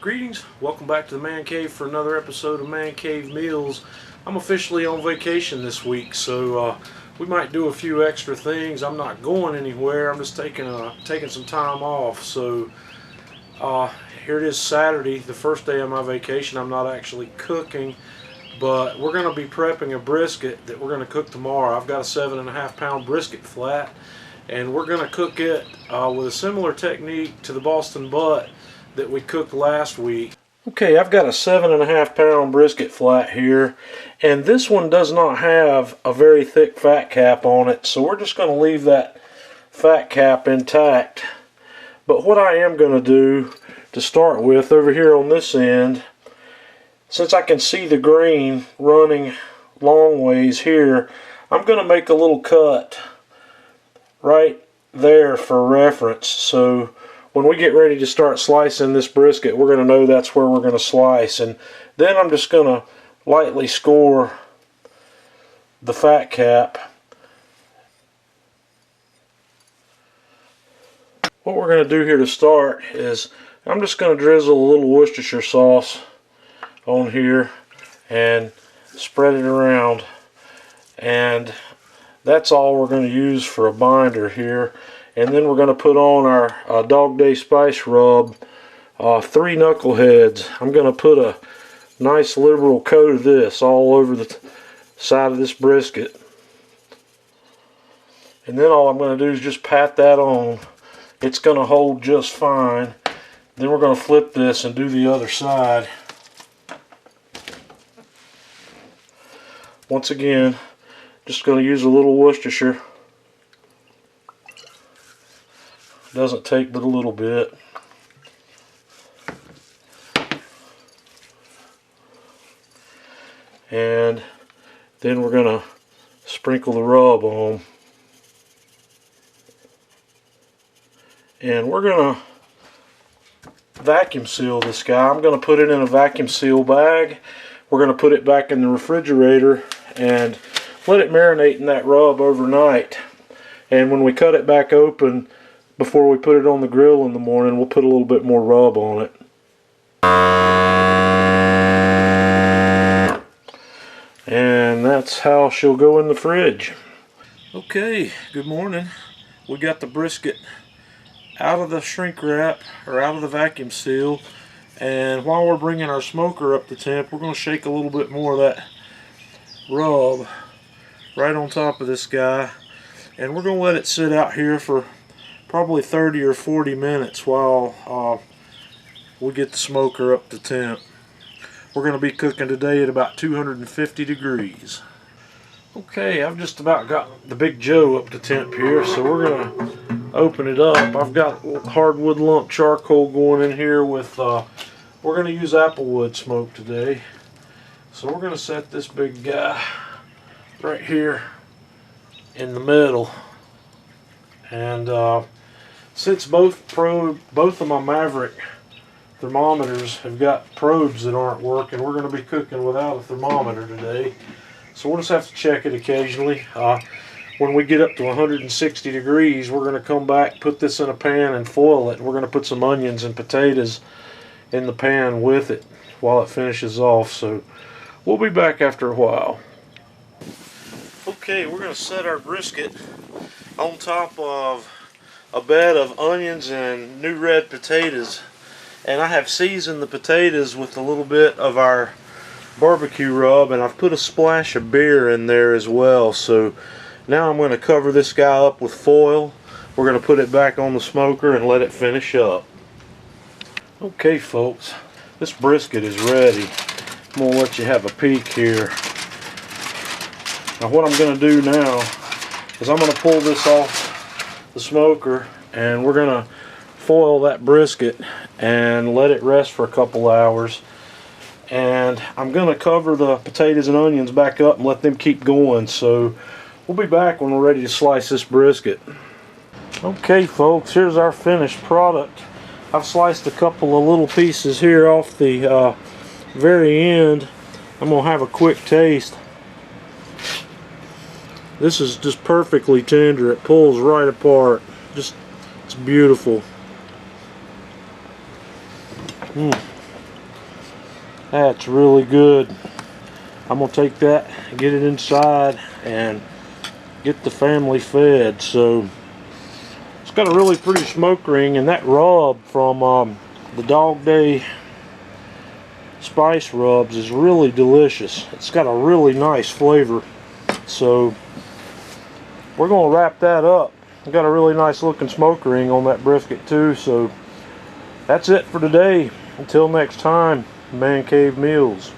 Greetings, welcome back to the Man Cave for another episode of Man Cave Meals. I'm officially on vacation this week, so we might do a few extra things. I'm not going anywhere, I'm just taking some time off. So here it is, Saturday, the first day of my vacation. I'm not actually cooking, but we're going to be prepping a brisket that we're going to cook tomorrow. I've got a 7.5 pound brisket flat, and we're going to cook it with a similar technique to the Boston butt that we cooked last week. Okay, I've got a 7.5 pound brisket flat here, and this one does not have a very thick fat cap on it, so we're just going to leave that fat cap intact. But what I am going to do to start with over here on this end, since I can see the grain running long ways here, I'm going to make a little cut right there for reference, so when we get ready to start slicing this brisket, we're going to know that's where we're going to slice. And then I'm just going to lightly score the fat cap. What we're going to do here to start is I'm just going to drizzle a little Worcestershire sauce on here and spread it around. And that's all we're going to use for a binder here. And then we're going to put on our Dog Day Spice Rub, 3 knuckleheads. I'm going to put a nice liberal coat of this all over the side of this brisket. And then all I'm going to do is just pat that on. It's going to hold just fine. Then we're going to flip this and do the other side. Once again, just going to use a little Worcestershire. Doesn't take but a little bit. And then we're going to sprinkle the rub on. And we're going to vacuum seal this guy. I'm going to put it in a vacuum seal bag. We're going to put it back in the refrigerator and let it marinate in that rub overnight. And when we cut it back open, before we put it on the grill in the morning, we'll put a little bit more rub on it. And that's how she'll go in the fridge. Okay, good morning. We got the brisket out of the shrink wrap, or out of the vacuum seal, and while we're bringing our smoker up to temp, we're going to shake a little bit more of that rub right on top of this guy, and we're going to let it sit out here for probably 30 or 40 minutes while we get the smoker up to temp. We're going to be cooking today at about 250 degrees. Okay, I've just about got the Big Joe up to temp here, so we're going to open it up. I've got hardwood lump charcoal going in here with, we're going to use applewood smoke today. So we're going to set this big guy right here in the middle. And since both of my Maverick thermometers have got probes that aren't working, we're going to be cooking without a thermometer today. So we'll just have to check it occasionally. When we get up to 160 degrees, we're going to come back, put this in a pan and foil it. We're going to put some onions and potatoes in the pan with it while it finishes off. So we'll be back after a while. Okay, we're going to set our brisket on top of a bed of onions and new red potatoes, and I have seasoned the potatoes with a little bit of our barbecue rub, and I've put a splash of beer in there as well. So now I'm going to cover this guy up with foil. We're going to put it back on the smoker and let it finish up. Okay folks, this brisket is ready. I'm going to let you have a peek here. Now what I'm going to do now is I'm going to pull this off the smoker, and we're going to foil that brisket and let it rest for a couple hours. And I'm going to cover the potatoes and onions back up and let them keep going. So we'll be back when we're ready to slice this brisket. Okay folks, here's our finished product. I've sliced a couple of little pieces here off the very end. I'm going to have a quick taste. This is just perfectly tender. It pulls right apart. Just, it's beautiful. That's really good. I'm gonna take that, get it inside, and get the family fed. So it's got a really pretty smoke ring, and that rub from the Dog Day spice rubs is really delicious. It's got a really nice flavor. So we're gonna wrap that up. I got a really nice looking smoke ring on that brisket too. So that's it for today. Until next time, Man Cave Meals.